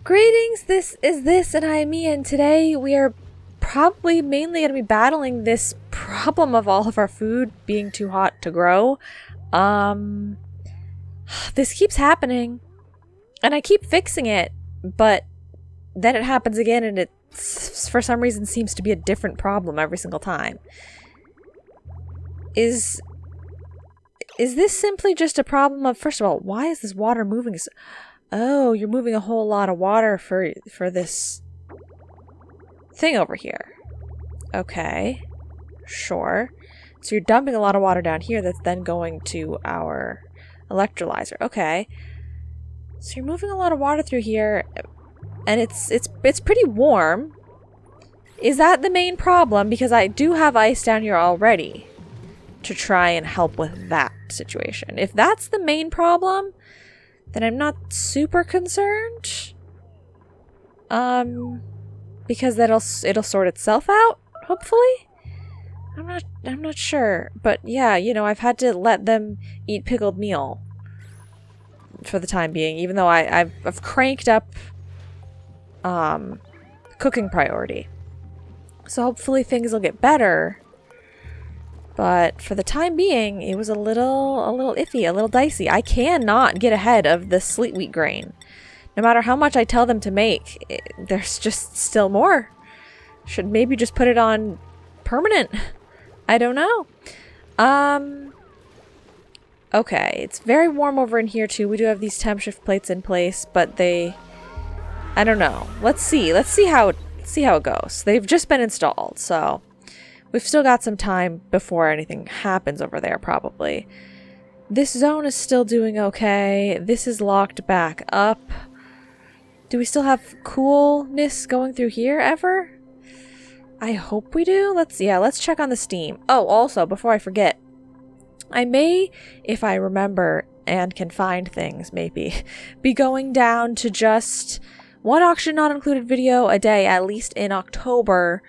Greetings, this and I am Mia, and today we are probably mainly going to be battling this problem of all of our food being too hot to grow. This keeps happening, and I keep fixing it, but then it happens again, and it for some reason seems to be a different problem every single time. Is this simply just a problem of, first of all, why is this water moving? Oh, you're moving a whole lot of water for this thing over here. Okay, sure. So you're dumping a lot of water down here that's then going to our electrolyzer. Okay. So you're moving a lot of water through here, and it's pretty warm. Is that the main problem? Because I do have ice down here already to try and help with that situation. If that's the main problem, then I'm not super concerned. Because it'll sort itself out, hopefully. I'm not sure, but yeah, you know, I've had to let them eat pickled meal for the time being, even though I've cranked up cooking priority. So hopefully things will get better. But for the time being, it was a little iffy, a little dicey. I cannot get ahead of the sleet wheat grain. No matter how much I tell them to make, there's just still more. Should maybe just put it on permanent. I don't know. Okay, it's very warm over in here too. We do have these temp shift plates in place, but I don't know. Let's see how it goes. They've just been installed, so we've still got some time before anything happens over there, probably. This zone is still doing okay. This is locked back up. Do we still have coolness going through here ever? I hope we do. Let's check on the steam. Oh, also, before I forget, I may, if I remember and can find things, maybe, be going down to just one auction not included video a day, at least in October,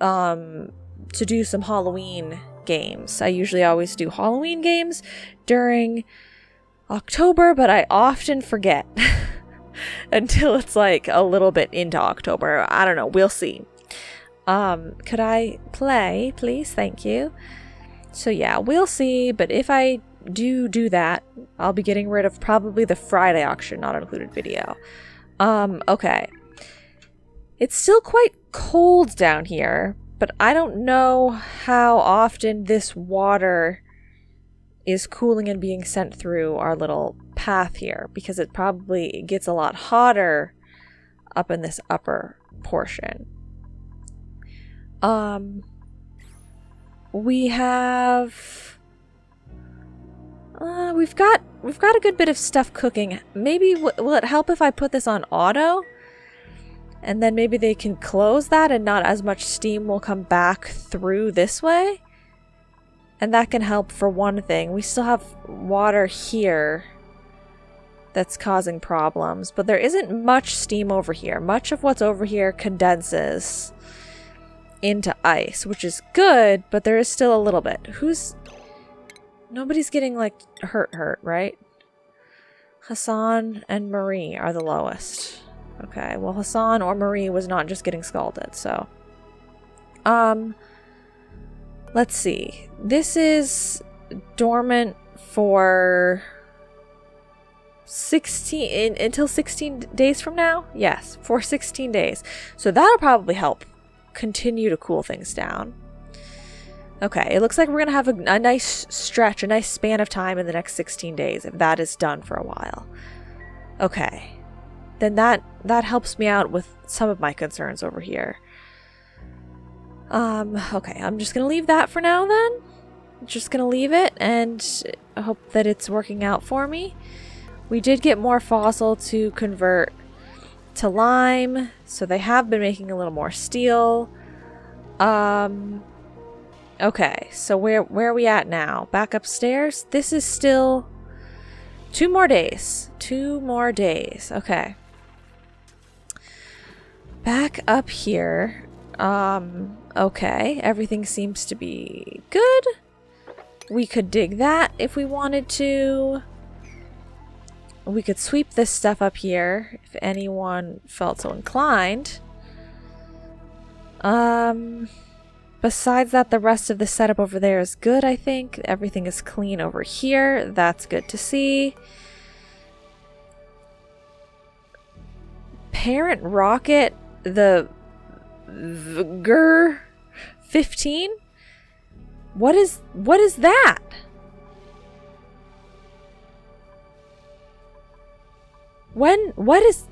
to do some Halloween games. I usually always do Halloween games during October, but I often forget until it's like a little bit into October. I don't know. We'll see. Could I play, please? Thank you. So yeah, we'll see, but if I do that, I'll be getting rid of probably the Friday auction not included video. Okay. It's still quite cold down here, but I don't know how often this water is cooling and being sent through our little path here, because it probably gets a lot hotter up in this upper portion. We have we've got a good bit of stuff cooking. Maybe will it help if I put this on auto? And then maybe they can close that and not as much steam will come back through this way. And that can help for one thing. We still have water here that's causing problems, but there isn't much steam over here. Much of what's over here condenses into ice, which is good, but there is still a little bit. Nobody's getting like hurt, right? Hassan and Marie are the lowest. Okay, well, Hassan or Marie was not just getting scalded, so. Let's see. This is dormant for 16 until 16 days from now? Yes, for 16 days. So that'll probably help continue to cool things down. Okay, it looks like we're gonna have a nice stretch, a nice span of time in the next 16 days if that is done for a while. Okay. Then that helps me out with some of my concerns over here. Okay, I'm just gonna leave that for now then. Just gonna leave it and hope that it's working out for me. We did get more fossil to convert to lime, so they have been making a little more steel. Okay, so where are we at now? Back upstairs? This is still 2 more days. 2 more days. Okay. Back up here. Okay, everything seems to be good. We could dig that if we wanted to. we could sweep this stuff up here if anyone felt so inclined. Besides that, the rest of the setup over there is good, I think. Everything is clean over here. That's good to see. Parent rocket, the Vgur 15? What is that? What is...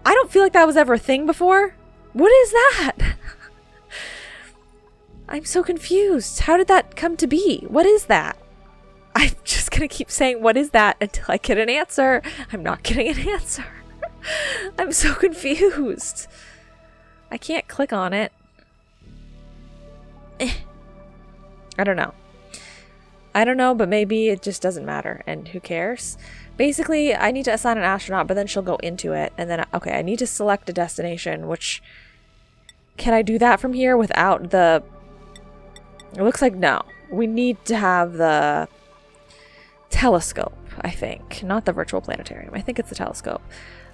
I don't feel like that was ever a thing before. What is that? I'm so confused. How did that come to be? What is that? I'm just gonna keep saying, what is that, until I get an answer. I'm not getting an answer. I'm so confused. I can't click on it. I don't know. I don't know, but maybe it just doesn't matter, and who cares? Basically, I need to assign an astronaut, but then she'll go into it, and then, okay, I need to select a destination, which... Can I do that from here without the... It looks like no. We need to have the telescope, I think. Not the virtual planetarium. I think it's the telescope.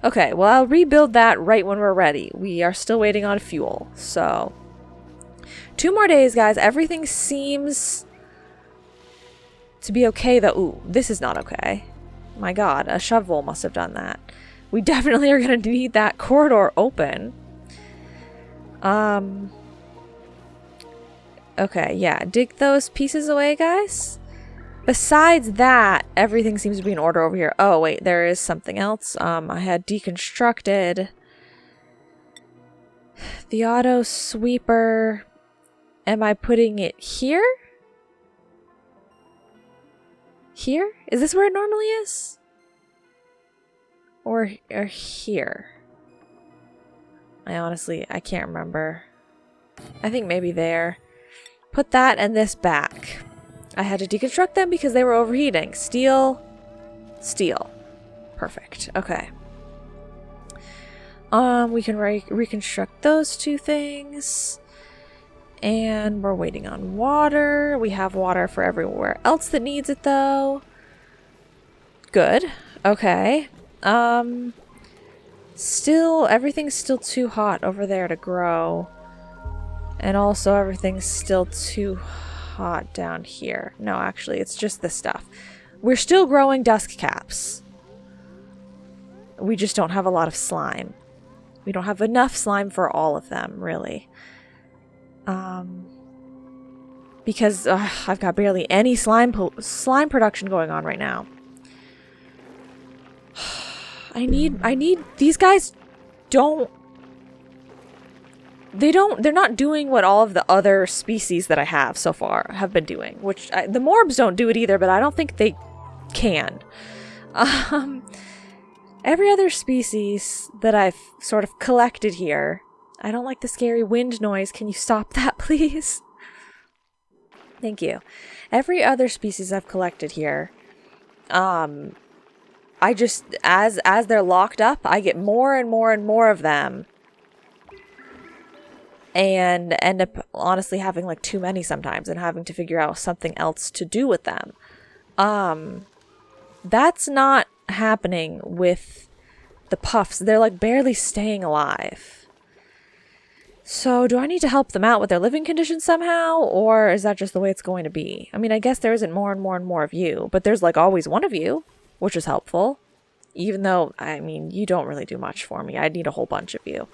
Okay, well, I'll rebuild that right when we're ready. We are still waiting on fuel, so... 2 more days, guys. Everything seems to be okay, though. Ooh, this is not okay. My god, a shovel must have done that. We definitely are going to need that corridor open. Okay, yeah. Dig those pieces away, guys. Besides that, everything seems to be in order over here. Oh, wait, there is something else. I had deconstructed the auto sweeper. Am I putting it here? Here? Is this where it normally is? Or here? I can't remember. I think maybe there. Put that and this back. I had to deconstruct them because they were overheating. Steel. Steel. Perfect. Okay. We can reconstruct those 2 things. And we're waiting on water. We have water for everywhere else that needs it, though. Good. Okay. Still, everything's still too hot over there to grow. And also, everything's still too hot down here. No, actually, it's just this stuff. We're still growing dust caps. We just don't have a lot of slime. We don't have enough slime for all of them, really. Because I've got barely any slime production going on right now. I need these guys they're not doing what all of the other species that I have so far have been doing, which the morbs don't do it either, but I don't think they can. Every other species that I've sort of collected here. I don't like the scary wind noise. Can you stop that, please? Thank you. Every other species I've collected here, I just, as they're locked up, I get more and more and more of them. And end up, honestly, having, like, too many sometimes and having to figure out something else to do with them. That's not happening with the puffs. They're, like, barely staying alive. So, do I need to help them out with their living conditions somehow? Or is that just the way it's going to be? I mean, I guess there isn't more and more and more of you. But there's, like, always one of you, which is helpful. Even though, I mean, you don't really do much for me. I need a whole bunch of you.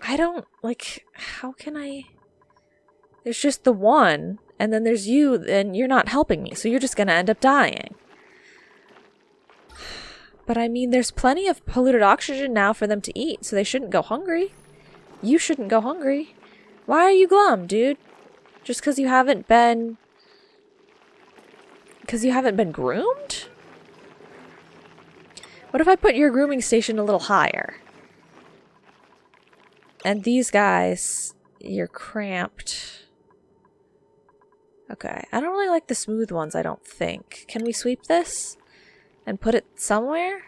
I don't, like, how can I... There's just the one, and then there's you, and you're not helping me, so you're just gonna end up dying. But I mean, there's plenty of polluted oxygen now for them to eat, so they shouldn't go hungry. You shouldn't go hungry. Why are you glum, dude? Just because you haven't been... Because you haven't been groomed? What if I put your grooming station a little higher? And these guys, you're cramped. Okay, I don't really like the smooth ones, I don't think. Can we sweep this? And put it somewhere?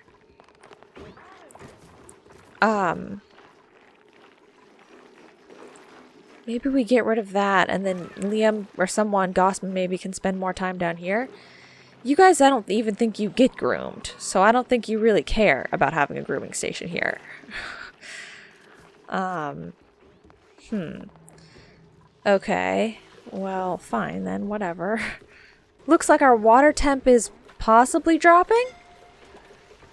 Maybe we get rid of that, and then Liam or someone, Gossman maybe, can spend more time down here. You guys, I don't even think you get groomed, so I don't think you really care about having a grooming station here. Okay. Well, fine then, whatever. Looks like our water temp is possibly dropping?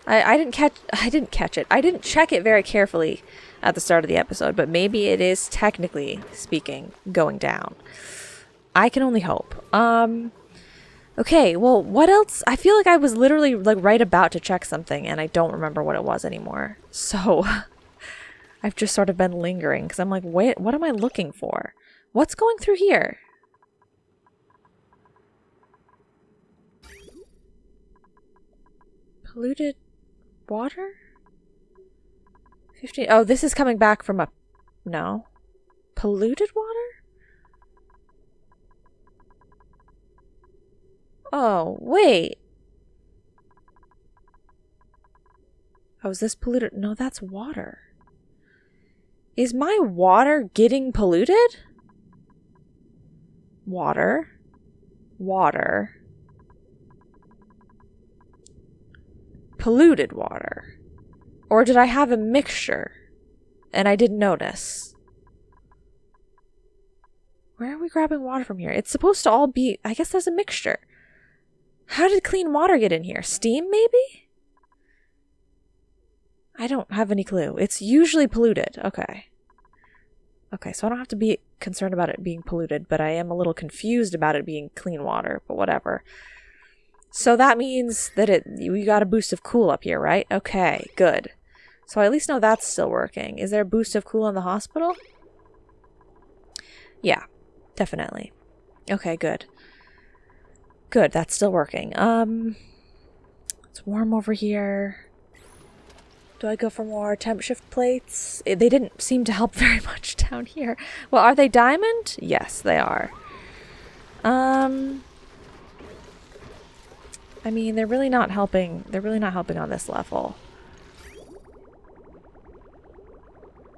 I didn't catch it. I didn't check it very carefully at the start of the episode, but maybe it is, technically speaking, going down. I can only hope. Okay, well, what else? I feel like I was literally like right about to check something and I don't remember what it was anymore. So I've just sort of been lingering because I'm like, wait, what am I looking for? What's going through here? Polluted water? 15. Oh, this is coming back from a... No. Polluted water? Oh, wait. Oh, is this polluted? No, that's water. Is my water getting polluted? Water. Water. Polluted water. Or did I have a mixture and I didn't notice? Where are we grabbing water from here? It's supposed to all be... I guess there's a mixture. How did clean water get in here? Steam, maybe? I don't have any clue. It's usually polluted. Okay. Okay, so I don't have to be concerned about it being polluted, but I am a little confused about it being clean water, but whatever. So that means that we got a boost of cool up here, right? Okay, good. So I at least know that's still working. Is there a boost of cool in the hospital? Yeah, definitely. Okay, good. Good, that's still working. It's warm over here. Do I go for more temp shift plates? They didn't seem to help very much down here. Well, are they diamond? Yes, they are. I mean, they're really not helping. They're really not helping on this level.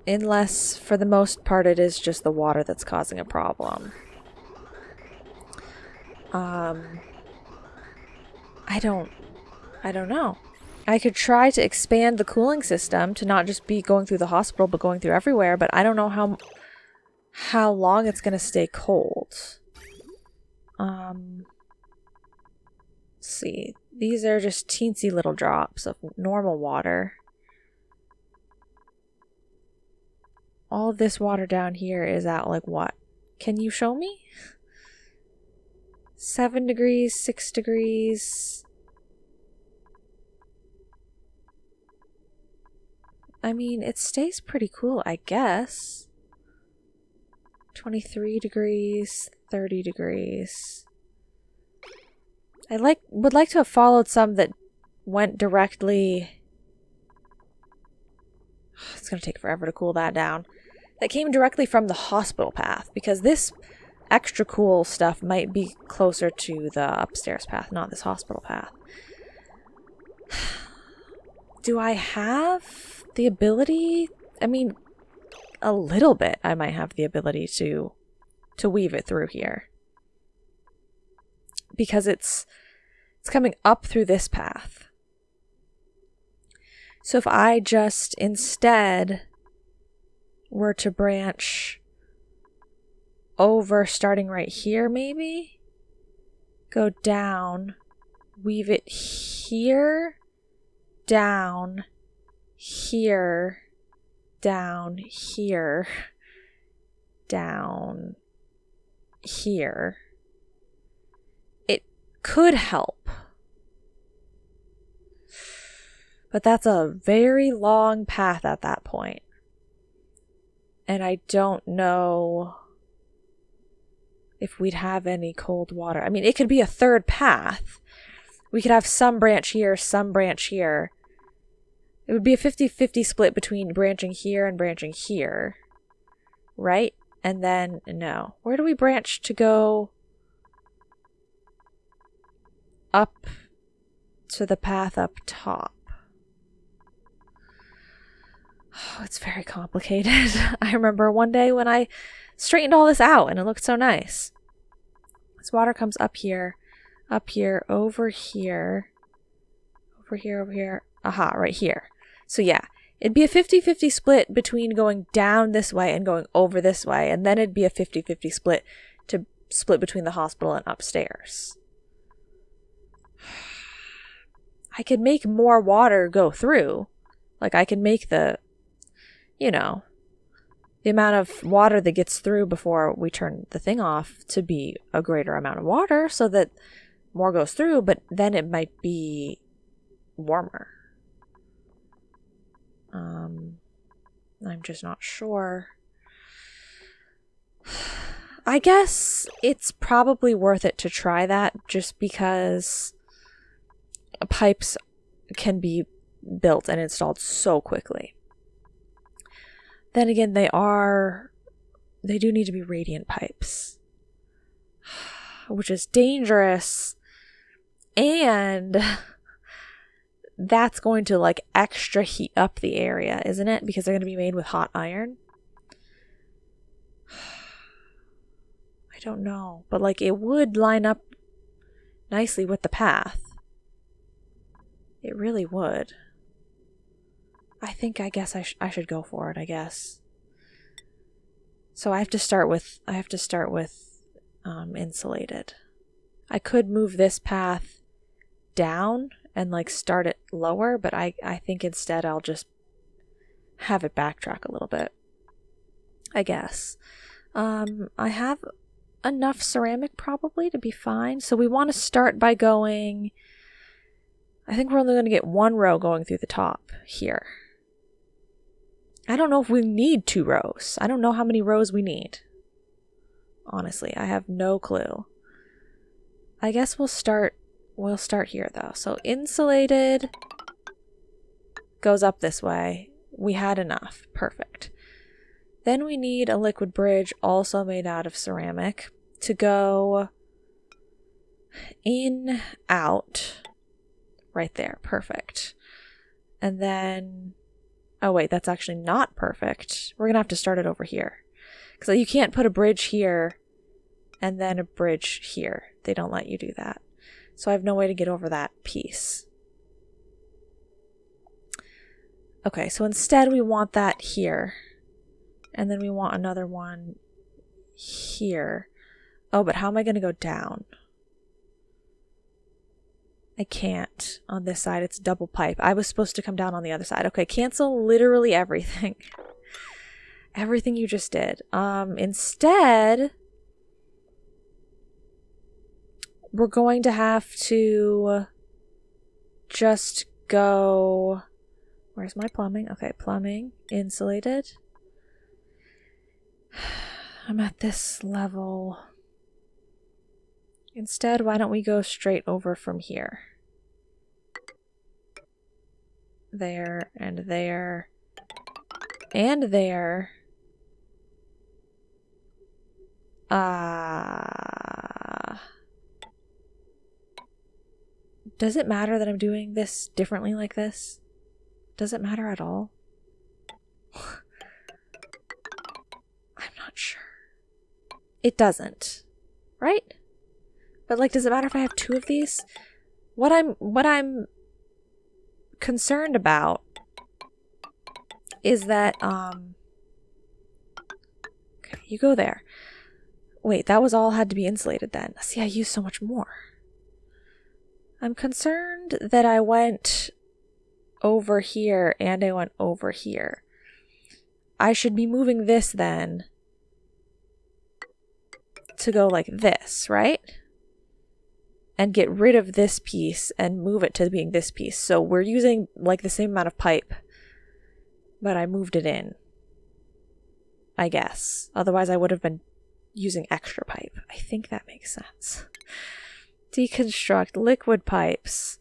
Unless, for the most part, it is just the water that's causing a problem. I don't know. I could try to expand the cooling system to not just be going through the hospital, but going through everywhere, but I don't know how long it's going to stay cold. Let's see. These are just teensy little drops of normal water. All of this water down here is at like what? Can you show me? 7 degrees, 6 degrees. I mean, it stays pretty cool, I guess. 23 degrees, 30 degrees. I would like to have followed some that went directly... It's going to take forever to cool that down. That came directly from the hospital path, because this extra cool stuff might be closer to the upstairs path, not this hospital path. Do I have the ability? I mean, a little bit I might have the ability to weave it through here. Because it's coming up through this path. So if I just instead were to branch over, starting right here maybe, go down, weave it here, down, here, down, here, down, here, it could help. But that's a very long path at that point. And I don't know if we'd have any cold water. I mean, it could be a third path. We could have some branch here, some branch here. It would be a 50-50 split between branching here and branching here. Right? And then, no. Where do we branch to go up to the path up top? Oh, it's very complicated. I remember one day when I straightened all this out and it looked so nice. This water comes up here. up here, over here, over here, over here. Aha, right here. So yeah, it'd be a 50-50 split between going down this way and going over this way, and then it'd be a 50-50 split to split between the hospital and upstairs. I could make more water go through. Like, I can make the, you know, the amount of water that gets through before we turn the thing off to be a greater amount of water so that more goes through, but then it might be warmer. I'm just not sure. I guess it's probably worth it to try that just because pipes can be built and installed so quickly. Then again, they do need to be radiant pipes, which is dangerous, and that's going to like extra heat up the area, isn't it? Because they're going to be made with hot iron. I don't know, but like it would line up nicely with the path. It really would. I guess I should go for it, I guess. So I have to start with insulated. I could move this path down and like start it lower, but I think instead I'll just have it backtrack a little bit, I guess. I have enough ceramic probably to be fine. So we want to start by going, I think we're only going to get one row going through the top here. I don't know if we need 2 rows. I don't know how many rows we need. Honestly, I have no clue. I guess we'll start here though. So insulated goes up this way. We had enough. Perfect. Then we need a liquid bridge also made out of ceramic to go in, out, right there. Perfect. And then, oh wait, that's actually not perfect. We're gonna have to start it over here. Because you can't put a bridge here and then a bridge here. They don't let you do that. So I have no way to get over that piece. Okay, so instead we want that here. And then we want another one here. Oh, but how am I going to go down? I can't on this side. It's double pipe. I was supposed to come down on the other side. Okay, cancel literally everything. Everything you just did. Instead, we're going to have to just go... Where's my plumbing? Okay, plumbing, insulated. I'm at this level. Instead, why don't we go straight over from here? There, and there, and there. Does it matter that I'm doing this differently like this? Does it matter at all? I'm not sure. It doesn't, right? But like, does it matter if I have 2 of these? What I'm concerned about is that okay, you go there. Wait, that was all had to be insulated then. See, I used so much more. I'm concerned that I went over here and I went over here. I should be moving this then to go like this, right? And get rid of this piece and move it to being this piece. So we're using like the same amount of pipe, but I moved it in, I guess. Otherwise I would have been using extra pipe. I think that makes sense. Deconstruct liquid pipes.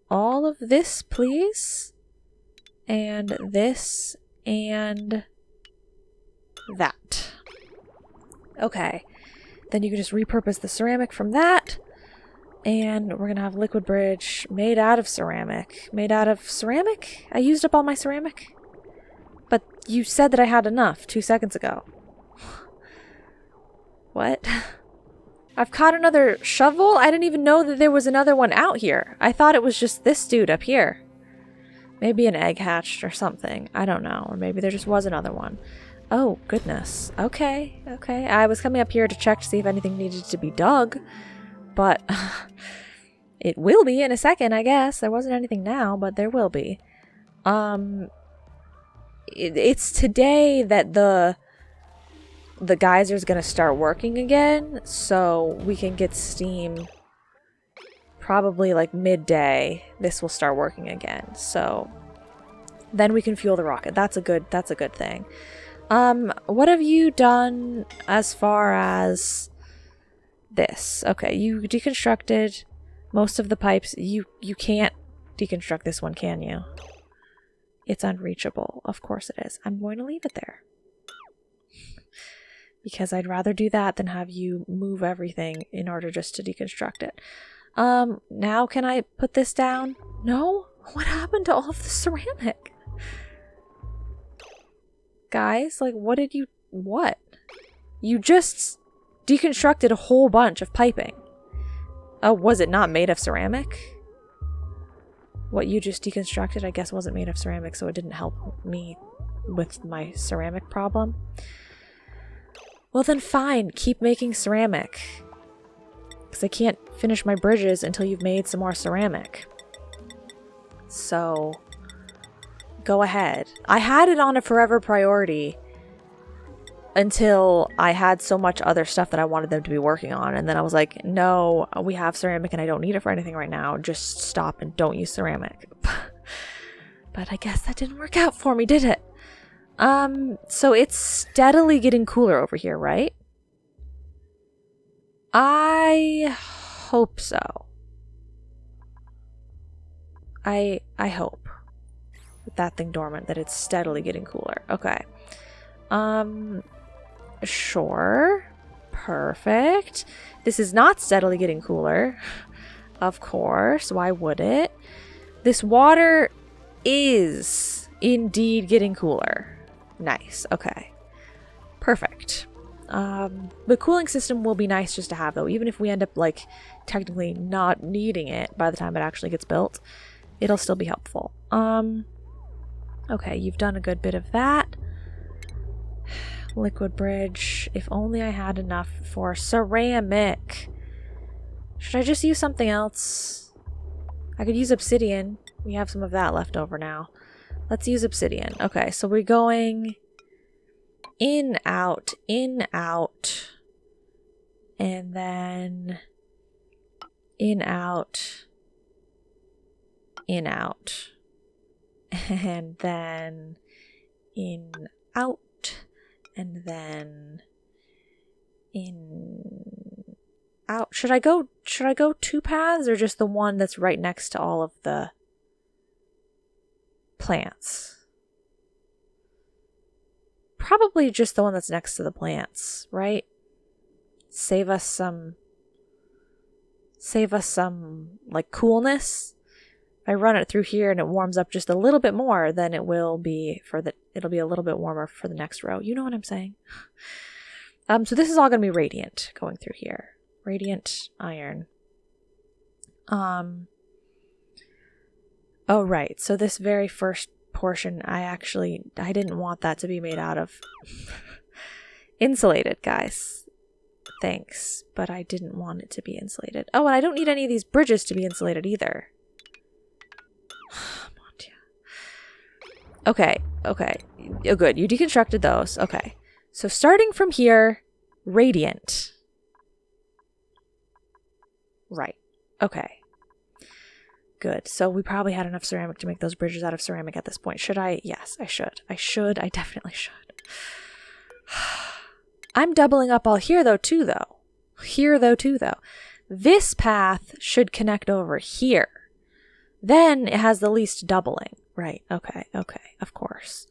All of this, please. And this and that. Okay. Then you can just repurpose the ceramic from that. And we're going to have liquid bridge made out of ceramic. Made out of ceramic? I used up all my ceramic? But you said that I had enough 2 seconds ago. What? I've caught another shovel. I didn't even know that there was another one out here. I thought it was just this dude up here. Maybe an egg hatched or something. I don't know. Or maybe there just was another one. Oh, goodness. Okay, okay. I was coming up here to check to see if anything needed to be dug. But it will be in a second, I guess. There wasn't anything now, but there will be. It's today that the geyser's gonna start working again, so we can get steam probably like midday. This will start working again, so then we can fuel the rocket. That's a good thing. What have you done as far as this? Okay, you deconstructed most of the pipes. You can't deconstruct this one, can you? It's unreachable. Of course it is. I'm going to leave it there. Because I'd rather do that than have you move everything in order just to deconstruct it. Now can I put this down? No? What happened to all of the ceramic? Guys, like, what? You just deconstructed a whole bunch of piping. Oh, was it not made of ceramic? What you just deconstructed, I guess, wasn't made of ceramic, so it didn't help me with my ceramic problem. Well then fine, keep making ceramic. Because I can't finish my bridges until you've made some more ceramic. So, go ahead. I had it on a forever priority until I had so much other stuff that I wanted them to be working on. And then I was like, no, we have ceramic and I don't need it for anything right now. Just stop and don't use ceramic. But I guess that didn't work out for me, did it? So it's steadily getting cooler over here, right? I hope so. I hope with that thing dormant that it's steadily getting cooler. Okay. Sure. Perfect. This is not steadily getting cooler. Of course. Why would it? This water is indeed getting cooler. Nice. Okay. Perfect. The cooling system will be nice just to have, though. Even if we end up, like, technically not needing it by the time it actually gets built, it'll still be helpful. Okay, you've done a good bit of that. Liquid bridge. If only I had enough for ceramic. Should I just use something else? I could use obsidian. We have some of that left over now. Let's use obsidian. Okay, so we're going in, out, and then in, out, and then in, out, and then in, out. Should I go two paths or just the one that's right next to all of the plants? Probably just the one that's next to the plants, right? Save us some like coolness. If I run it through here and it warms up just a little bit more, then it will be it'll be a little bit warmer for the next row. You know what I'm saying? So this is all going to be radiant going through here. Radiant iron. Oh, right. So this very first portion, I didn't want that to be made out of insulated, guys. Thanks. But I didn't want it to be insulated. Oh, and I don't need any of these bridges to be insulated either. Okay. Okay. Oh, good. You deconstructed those. Okay. So starting from here, radiant. Right. Okay. Good. So we probably had enough ceramic to make those bridges out of ceramic at this point. Should I? Yes, I should. I definitely should. I'm doubling up all here, though, too, though. This path should connect over here. Then it has the least doubling. Right. Okay. Okay. Of course.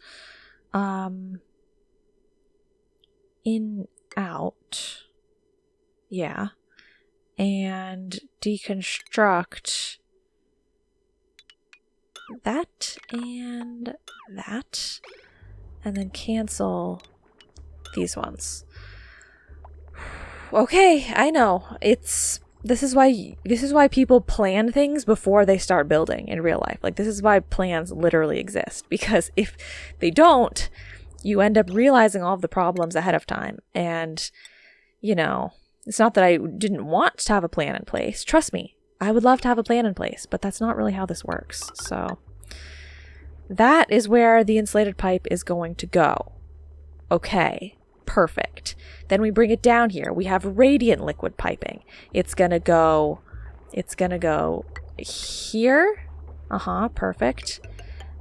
In, out. Yeah. And deconstruct that and that. And then cancel these ones. Okay, I know. This is why people plan things before they start building in real life. Like, this is why plans literally exist, because if they don't, you end up realizing all of the problems ahead of time. And, it's not that I didn't want to have a plan in place. Trust me, I would love to have a plan in place, but that's not really how this works. So that is where the insulated pipe is going to go. Okay, perfect. Then we bring it down here. We have radiant liquid piping. It's gonna go here. Perfect.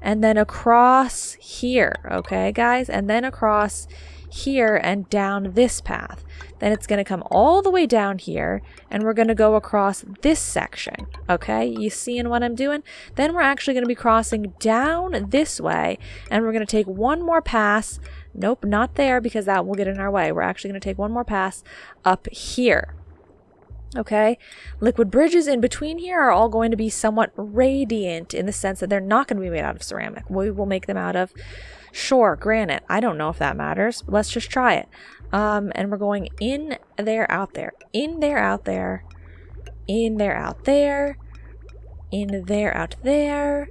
And then across here, okay, guys? And then across here and down this path. Then it's gonna come all the way down here, and we're gonna go across this section, okay? You seeing what I'm doing? Then we're actually gonna be crossing down this way, and we're gonna take one more pass. Nope, not there, because that will get in our way. We're actually going to take one more pass up here. Okay? Liquid bridges in between here are all going to be somewhat radiant in the sense that they're not going to be made out of ceramic. We will make them out of, sure, granite. I don't know if that matters. But let's just try it. And we're going in there, out there. In there, out there. In there, out there. In there, out there.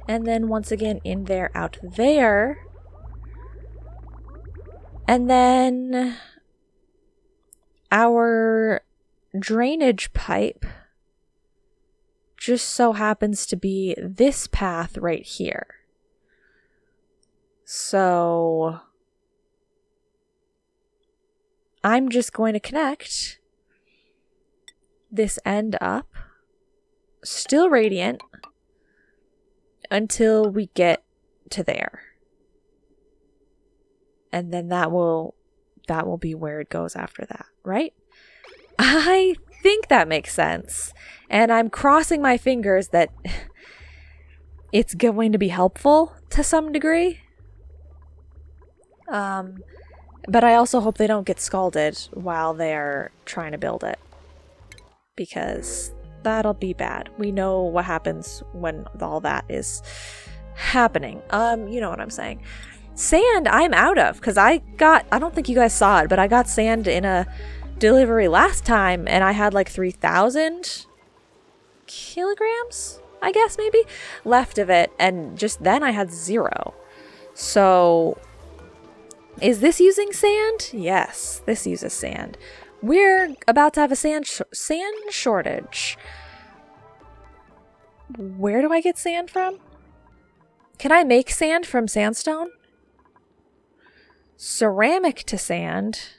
And then once again, in there, out there. And then our drainage pipe just so happens to be this path right here. So I'm just going to connect this end up, still radiant, until we get to there. And then that will be where it goes after that, right? I think that makes sense. And I'm crossing my fingers that it's going to be helpful to some degree. But I also hope they don't get scalded while they're trying to build it, because that'll be bad. We know what happens when all that is happening. You know what I'm saying. Sand I'm out of, because I don't think you guys saw it, but I got sand in a delivery last time, and I had like 3,000 kilograms, I guess, maybe, left of it, and just then I had 0. So is this using sand? Yes, this uses sand. We're about to have a sand shortage. Where do I get sand from? Can I make sand from sandstone? Ceramic to sand,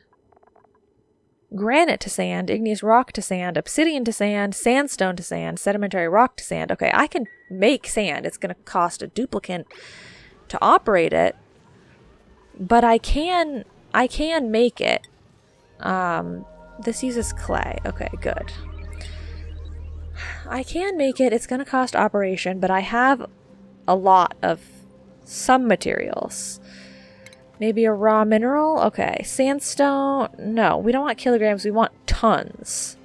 granite to sand, igneous rock to sand, obsidian to sand, sandstone to sand, sedimentary rock to sand. Okay, I can make sand. It's going to cost a duplicate to operate it, but I can make it. This uses clay. Okay, good. I can make it. It's going to cost operation, but I have a lot of some materials. Maybe a raw mineral? Okay. Sandstone? No, we don't want kilograms. We want tons.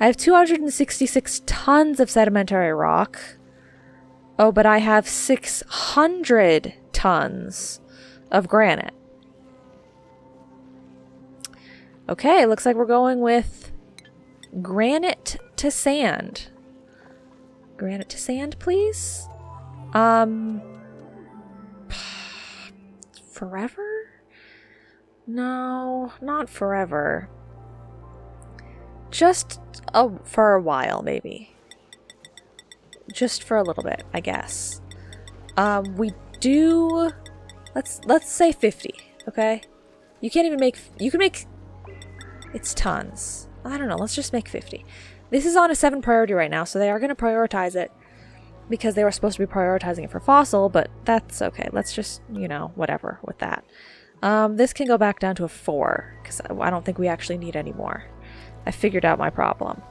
I have 266 tons of sedimentary rock. Oh, but I have 600 tons of granite. Okay, looks like we're going with granite to sand. Granite to sand, please? Forever? No, not forever. Just for a while, maybe. Just for a little bit, I guess. We do... Let's say 50, okay? You can't even make... You can make... It's tons. I don't know, let's just make 50. This is on a 7 priority right now, so they are going to prioritize it because they were supposed to be prioritizing it for fossil, but that's okay. Let's just, whatever with that. This can go back down to a 4, because I don't think we actually need any more. I figured out my problem.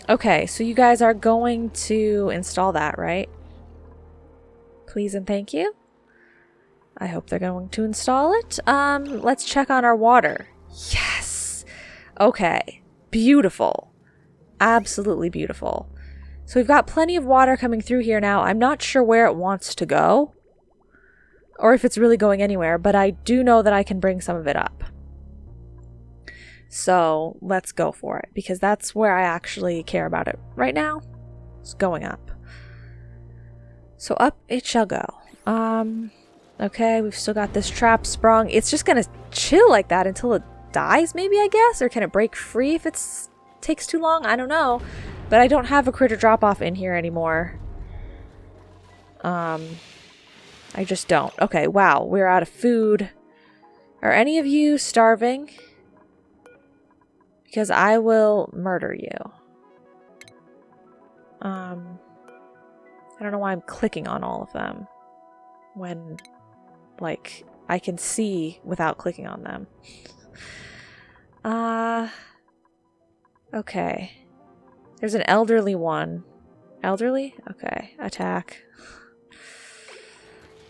Okay, so you guys are going to install that, right? Please and thank you. I hope they're going to install it. Let's check on our water. Yes! Okay, beautiful. Absolutely beautiful. So we've got plenty of water coming through here now. I'm not sure where it wants to go. or if it's really going anywhere, but I do know that I can bring some of it up. So let's go for it, because that's where I actually care about it right now. It's going up. So up it shall go. Okay, we've still got this trap sprung. It's just gonna chill like that until it dies, maybe, I guess? Or can it break free if it takes too long? I don't know. But I don't have a critter drop-off in here anymore. I just don't. Okay, wow, we're out of food. Are any of you starving? Because I will murder you. I don't know why I'm clicking on all of them when, like, I can see without clicking on them. Okay. There's an elderly one. Elderly? Okay, attack.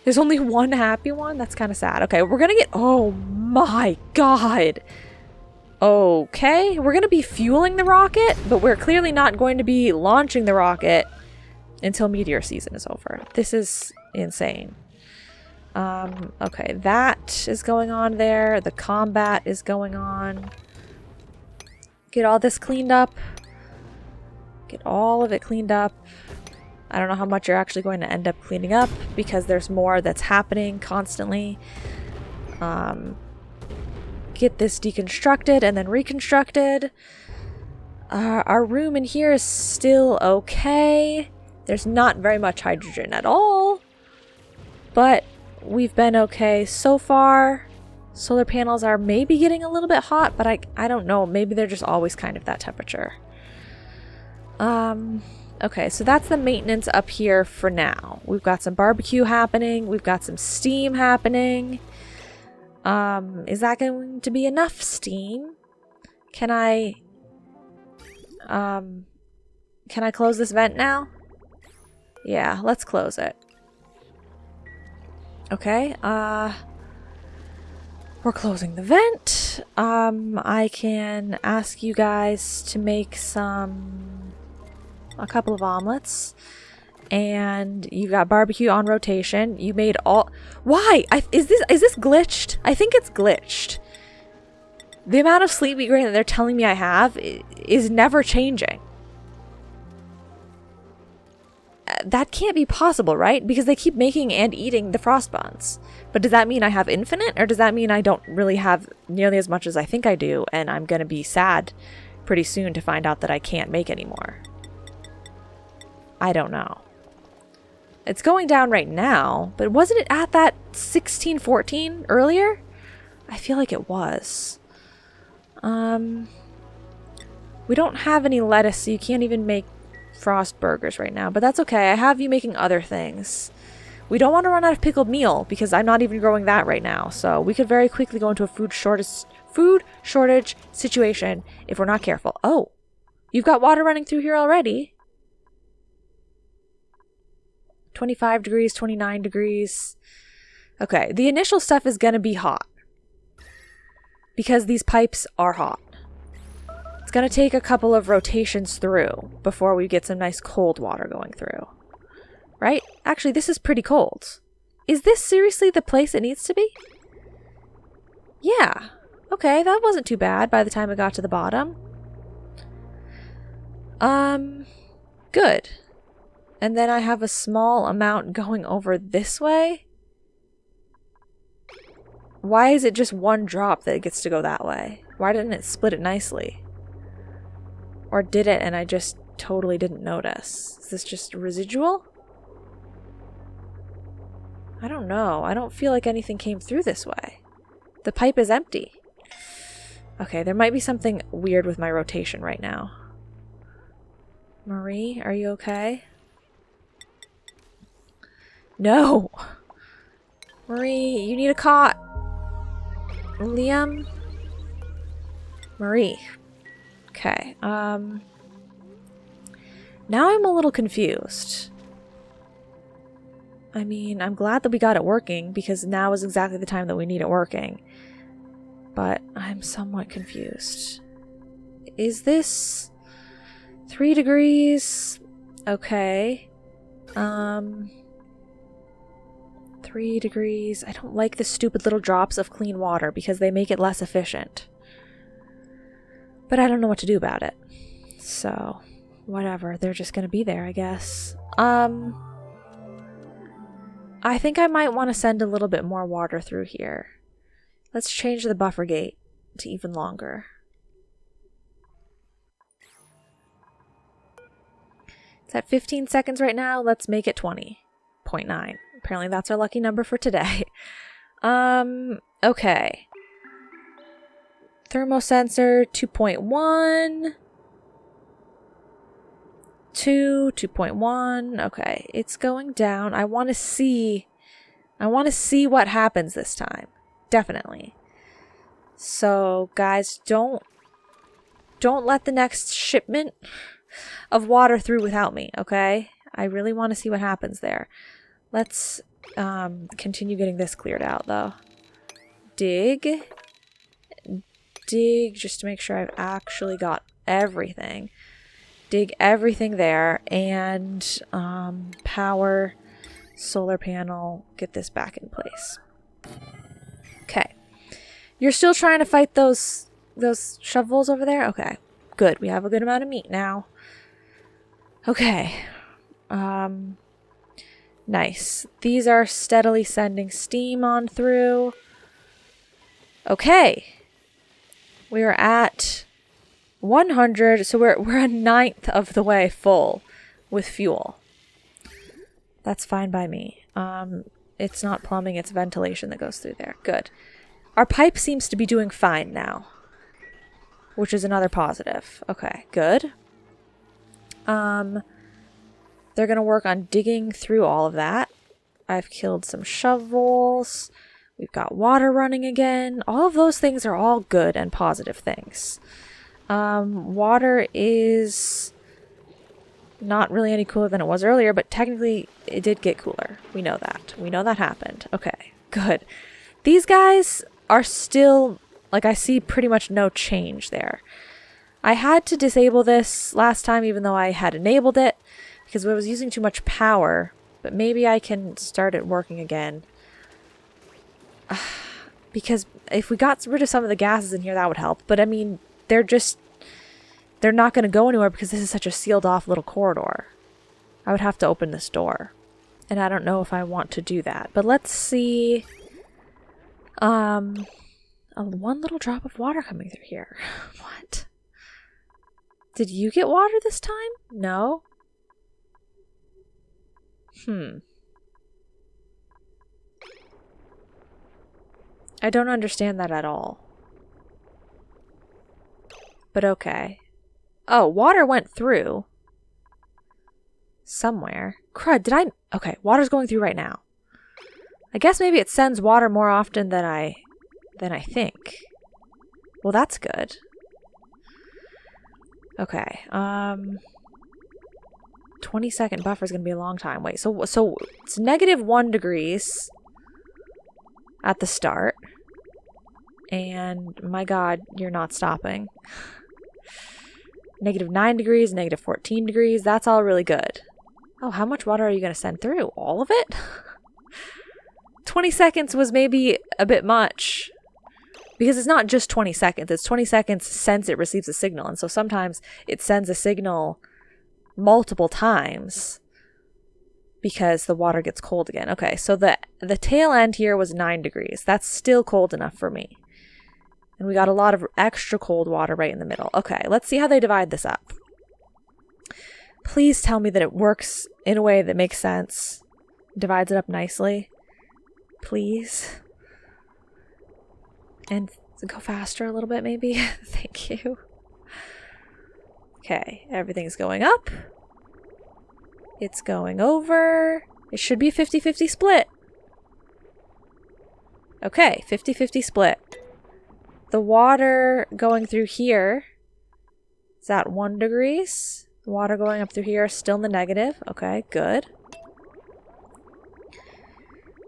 There's only one happy one? That's kind of sad. Okay, we're gonna get... Oh my god! Okay, we're gonna be fueling the rocket, but we're clearly not going to be launching the rocket until meteor season is over. This is insane. Okay, that is going on there. The combat is going on. Get all this cleaned up. Get all of it cleaned up. I don't know how much you're actually going to end up cleaning up because there's more that's happening constantly. Get this deconstructed and then reconstructed. Our room in here is still okay. There's not very much hydrogen at all, but we've been okay so far. Solar panels are maybe getting a little bit hot, but I don't know. Maybe they're just always kind of that temperature. Okay, so that's the maintenance up here for now. We've got some barbecue happening. We've got some steam happening. Is that going to be enough steam? Can I close this vent now? Yeah, let's close it. Okay, we're closing the vent. I can ask you guys to make a couple of omelets. And you've got barbecue on rotation. You made all... Why? Is this glitched? I think it's glitched. The amount of sleep wheat grain that they're telling me I have is never changing. That can't be possible, right? Because they keep making and eating the frost buns. But does that mean I have infinite? Or does that mean I don't really have nearly as much as I think I do? And I'm going to be sad pretty soon to find out that I can't make anymore. I don't know. It's going down right now, but wasn't it at that 1614 earlier? I feel like it was. We don't have any lettuce, so you can't even make frost burgers right now, but that's okay. I have you making other things. We don't want to run out of pickled meal because I'm not even growing that right now, so we could very quickly go into a food shortage situation if we're not careful. Oh, you've got water running through here already. 25 degrees, 29 degrees. Okay, the initial stuff is gonna be hot because these pipes are hot. It's gonna take a couple of rotations through before we get some nice cold water going through. Right? Actually, this is pretty cold. Is this seriously the place it needs to be? Yeah. Okay, that wasn't too bad by the time it got to the bottom. Good. And then I have a small amount going over this way. Why is it just one drop that gets to go that way? Why didn't it split it nicely? Or did it and I just totally didn't notice? Is this just residual? I don't know. I don't feel like anything came through this way. The pipe is empty. Okay, there might be something weird with my rotation right now. Marie, are you okay? No! Marie, you need a cot! Liam? Marie. Okay, now I'm a little confused. I mean, I'm glad that we got it working, because now is exactly the time that we need it working. But I'm somewhat confused. Is this 3 degrees? Okay. 3 3 degrees. I don't like the stupid little drops of clean water because they make it less efficient. But I don't know what to do about it. So, whatever. They're just gonna be there, I guess. I think I might want to send a little bit more water through here. Let's change the buffer gate to even longer. It's at 15 seconds right now. Let's make it 20.9. Apparently that's our lucky number for today. Okay. Thermosensor 2.1. 2.1. Okay, it's going down. I want to see what happens this time. Definitely. So, guys, don't let the next shipment of water through without me, okay? I really want to see what happens there. Let's continue getting this cleared out, though. Dig just to make sure I've actually got everything. Dig everything there, and power solar panel, get this back in place. Okay. You're still trying to fight those shovels over there? Okay. Good. We have a good amount of meat now. Okay. Nice. These are steadily sending steam on through. Okay. We are at 100, so we're a ninth of the way full with fuel. That's fine by me. It's not plumbing, it's ventilation that goes through there. Good. Our pipe seems to be doing fine now, which is another positive. Okay, good. They're gonna work on digging through all of that. I've killed some shovels. We've got water running again. All of those things are all good and positive things. Water is not really any cooler than it was earlier, but technically it did get cooler. We know that. We know that happened. Okay, good. These guys are still, like, I see pretty much no change there. I had to disable this last time even though I had enabled it because I was using too much power, but maybe I can start it working again. Because if we got rid of some of the gases in here, that would help. But I mean, they're not going to go anywhere because this is such a sealed off little corridor. I would have to open this door. And I don't know if I want to do that. But let's see. One little drop of water coming through here. What? Did you get water this time? No? I don't understand that at all. But okay. Oh, water went through. Somewhere. Crud, okay, water's going through right now. I guess maybe it sends water more often than I think. Well, that's good. Okay, 20-second buffer is going to be a long time. Wait, so it's -1 degrees at the start. And my god, you're not stopping. -9 degrees, -14 degrees. That's all really good. Oh, how much water are you going to send through? All of it? 20 seconds was maybe a bit much. Because it's not just 20 seconds. It's 20 seconds since it receives a signal. And so sometimes it sends a signal multiple times because the water gets cold again. Okay, so the tail end here was 9 degrees. That's still cold enough for me. And we got a lot of extra cold water right in the middle. Okay, let's see how they divide this up. Please tell me that it works in a way that makes sense. Divides it up nicely. Please. And go faster a little bit, maybe. Thank you. Okay, everything's going up. It's going over. It should be a 50-50 split. Okay, 50-50 split. The water going through here is at 1 degrees. The water going up through here is still in the negative. Okay, good.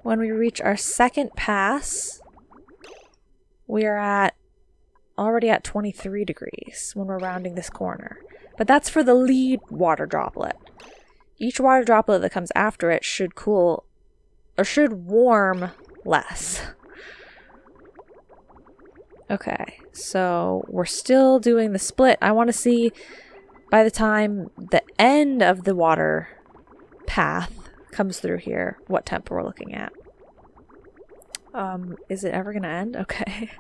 When we reach our second pass, we are already at 23 degrees when we're rounding this corner. But that's for the lead water droplet. Each water droplet that comes after it should cool or should warm less. Okay, so we're still doing the split. I want to see by the time the end of the water path comes through here, what temp we're looking at. Is it ever going to end? Okay.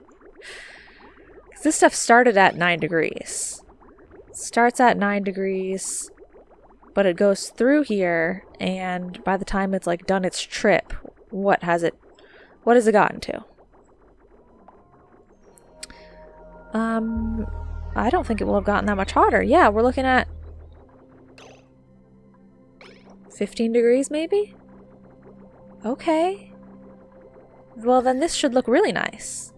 This stuff started at 9 degrees. Starts at 9 degrees, but it goes through here, and by the time it's like done its trip, what has it gotten to? I don't think it will have gotten that much hotter. Yeah, we're looking at 15 degrees maybe? Okay. Well, then this should look really nice.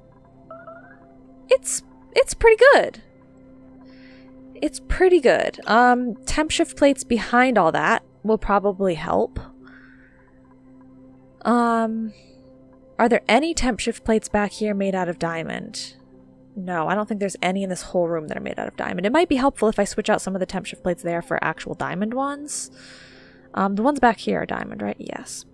It's pretty good. It's pretty good. Temp shift plates behind all that will probably help. Are there any temp shift plates back here made out of diamond? No, I don't think there's any in this whole room that are made out of diamond. It might be helpful if I switch out some of the temp shift plates there for actual diamond ones. The ones back here are diamond, right? Yes.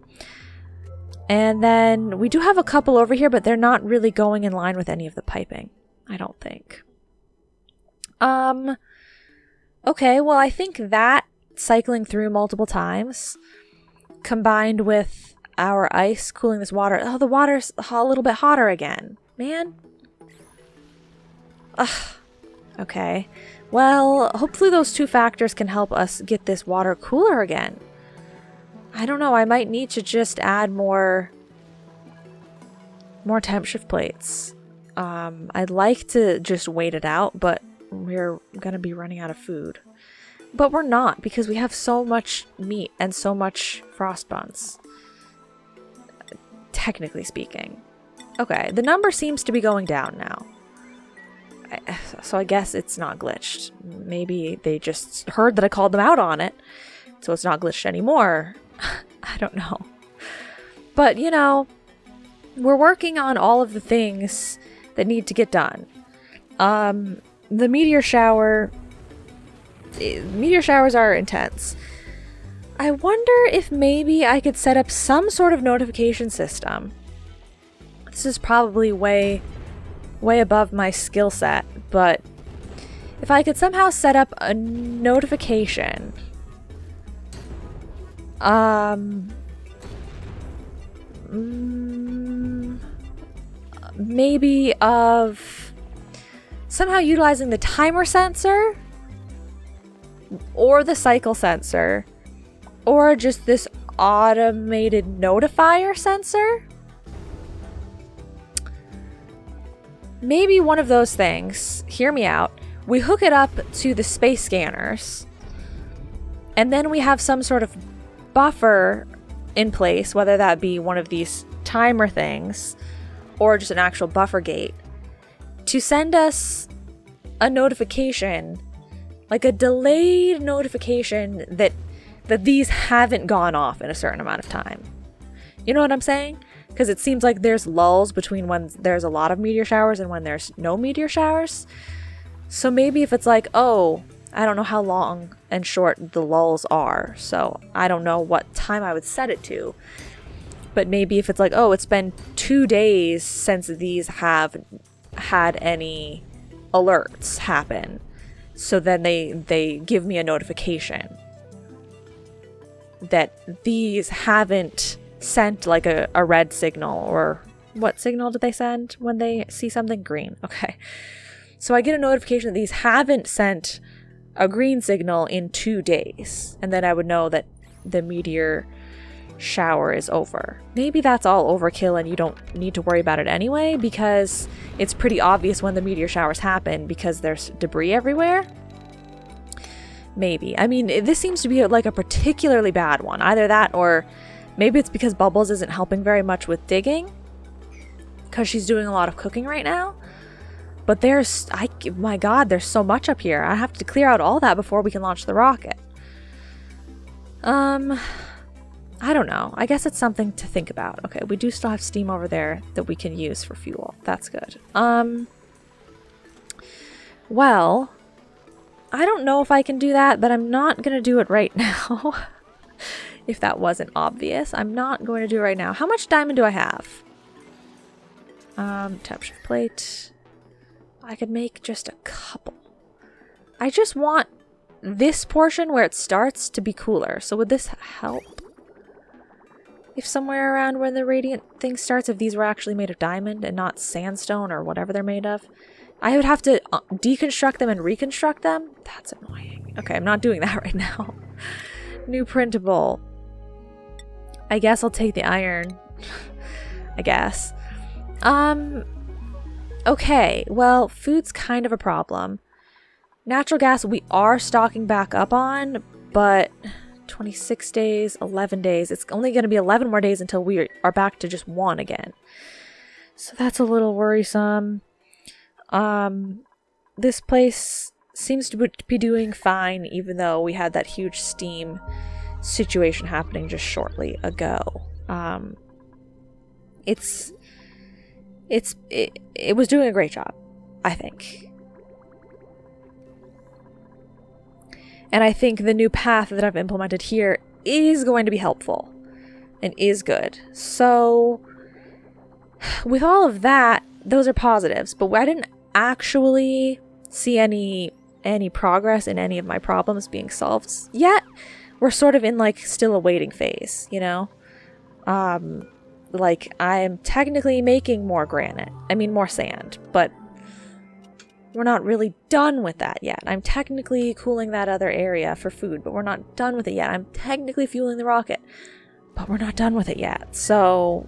And then we do have a couple over here, but they're not really going in line with any of the piping, I don't think. Okay, well, I think that cycling through multiple times, combined with our ice cooling this water. Oh, the water's a little bit hotter again. Man. Ugh. Okay. Well, hopefully those two factors can help us get this water cooler again. I don't know, I might need to just add more temp shift plates. I'd like to just wait it out, but we're gonna be running out of food. But we're not, because we have so much meat and so much frost buns. Technically speaking. Okay, the number seems to be going down now. So I guess it's not glitched. Maybe they just heard that I called them out on it, so it's not glitched anymore. I don't know. But, you know, we're working on all of the things that need to get done. The meteor showers are intense. I wonder if maybe I could set up some sort of notification system. This is probably way above my skill set, but if I could somehow set up a notification, maybe of somehow utilizing the timer sensor or the cycle sensor or just this automated notifier sensor. Maybe one of those things. Hear me out. We hook it up to the space scanners, and then we have some sort of buffer in place, whether that be one of these timer things or just an actual buffer gate, to send us a notification, like a delayed notification that these haven't gone off in a certain amount of time. You know what I'm saying? Because it seems like there's lulls between when there's a lot of meteor showers and when there's no meteor showers. So maybe if it's like, oh, I don't know how long and short the lulls are, so I don't know what time I would set it to. But maybe if it's like, oh, it's been 2 days since these have had any alerts happen, so then they give me a notification that these haven't sent like a red signal. Or what signal did they send when they see something? Green. Okay, so I get a notification that these haven't sent a green signal in 2 days, and then I would know that the meteor shower is over. Maybe that's all overkill and you don't need to worry about it anyway, because it's pretty obvious when the meteor showers happen because there's debris everywhere. Maybe. I mean, this seems to be like a particularly bad one. Either that, or maybe it's because Bubbles isn't helping very much with digging because she's doing a lot of cooking right now. But my God, there's so much up here. I have to clear out all that before we can launch the rocket. I don't know. I guess it's something to think about. Okay, we do still have steam over there that we can use for fuel. That's good. Well, I don't know if I can do that, but I'm not gonna do it right now. if that wasn't obvious. I'm not going to do it right now. How much diamond do I have? Temp shift plate. I could make just a couple. I just want this portion where it starts to be cooler. So would this help? If somewhere around where the radiant thing starts, if these were actually made of diamond and not sandstone or whatever they're made of, I would have to deconstruct them and reconstruct them. That's annoying. Okay, I'm not doing that right now. New printable. I guess I'll take the iron. I guess. Okay, well, food's kind of a problem. Natural gas we are stocking back up on, but 26 days, 11 days. It's only going to be 11 more days until we are back to just 1 again. So that's a little worrisome. This place seems to be doing fine, even though we had that huge steam situation happening just shortly ago. It was doing a great job, I think. And I think the new path that I've implemented here is going to be helpful and is good. So with all of that, those are positives, but I didn't actually see any progress in any of my problems being solved yet. We're sort of in like still a waiting phase, you know? Like I'm technically making more more sand, but we're not really done with that yet. I'm technically cooling that other area for food, but we're not done with it yet. I'm technically fueling the rocket, but we're not done with it yet. So,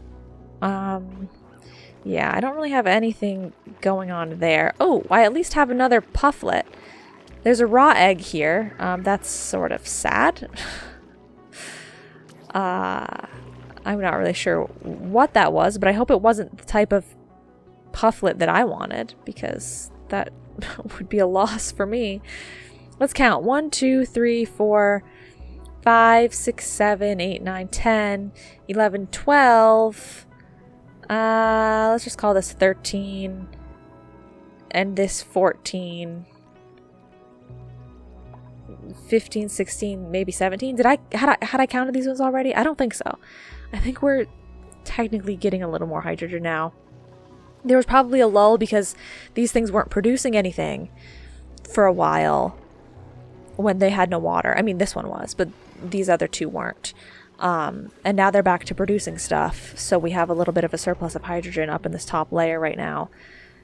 yeah, I don't really have anything going on there. Oh, I at least have another pufflet. There's a raw egg here. That's sort of sad. I'm not really sure what that was, but I hope it wasn't the type of pufflet that I wanted, because that would be a loss for me. Let's count. 1, 2, 3, 4, 5, 6, 7, 8, 9, 10, 11, 12. Let's just call this 13. And this 14. 15, 16, maybe 17. Had I counted these ones already? I don't think so. I think we're technically getting a little more hydrogen now. There was probably a lull because these things weren't producing anything for a while when they had no water. I mean, this one was, but these other two weren't. And now they're back to producing stuff. So we have a little bit of a surplus of hydrogen up in this top layer right now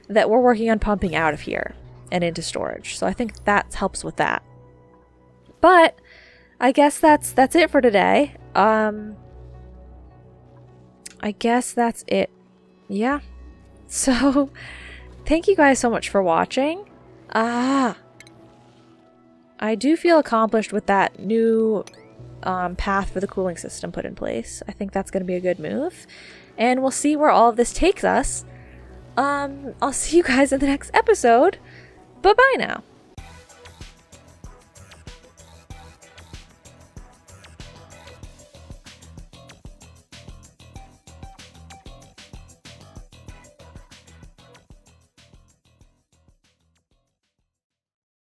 that we're working on pumping out of here and into storage. So I think that helps with that. But I guess that's it for today. I guess that's it. Yeah. So, thank you guys so much for watching. I do feel accomplished with that new path for the cooling system put in place. I think that's going to be a good move. And we'll see where all of this takes us. I'll see you guys in the next episode. Bye-bye now.